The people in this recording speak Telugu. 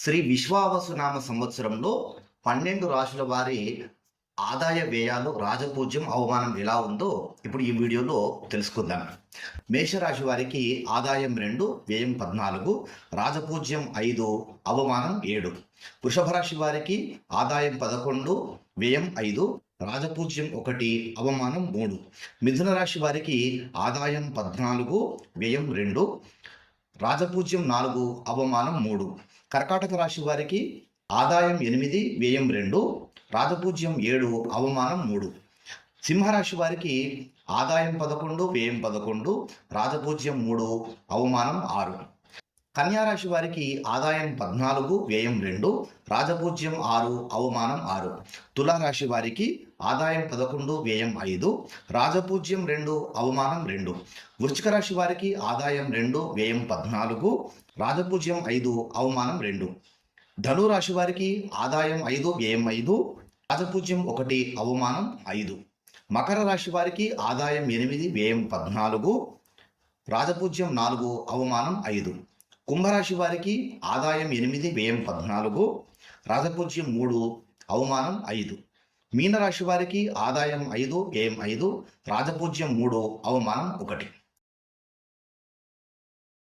శ్రీ విశ్వావసునామ సంవత్సరంలో 12 రాశుల వారి ఆదాయ వ్యయాలు రాజపూజ్యం అవమానం ఎలా ఉందో ఇప్పుడు ఈ వీడియోలో తెలుసుకుందాం. మేషరాశి వారికి ఆదాయం 2, వ్యయం 14, రాజపూజ్యం 5, అవమానం 7. వృషభ రాశి వారికి ఆదాయం 11, వ్యయం 5, రాజపూజ్యం 1, అవమానం 3. మిథున రాశి వారికి ఆదాయం 14, వ్యయం 2, రాజపూజ్యం 4, అవమానం 3. కర్కాటక రాశి వారికి ఆదాయం 8, వ్యయం 2, రాజపూజ్యం 7, అవమానం 3. సింహరాశి వారికి ఆదాయం 11, వ్యయం 11, రాజపూజ్యం 3, అవమానం 6. కన్యారాశి వారికి ఆదాయం 14, వ్యయం 2, రాజపూజ్యం 6, అవమానం 6. తులారాశి వారికి ఆదాయం 11, వ్యయం 5, రాజపూజ్యం 2, అవమానం 2. వృశ్చిక రాశి వారికి ఆదాయం 2, వ్యయం 14, రాజపూజ్యం 5, అవమానం 2. ధనురాశి వారికి ఆదాయం 5, వ్యయం 5, రాజపూజ్యం 1, అవమానం 5. మకర రాశి వారికి ఆదాయం 8, వ్యయం 14, రాజపూజ్యం 4, అవమానం 5. కుంభరాశి వారికి ఆదాయం 8, వ్యయం 14, రాజపూజ్యం 3, అవమానం 5. మీనరాశి వారికి ఆదాయం 5, వ్యయం 5, రాజపూజ్యం 3, అవమానం 1.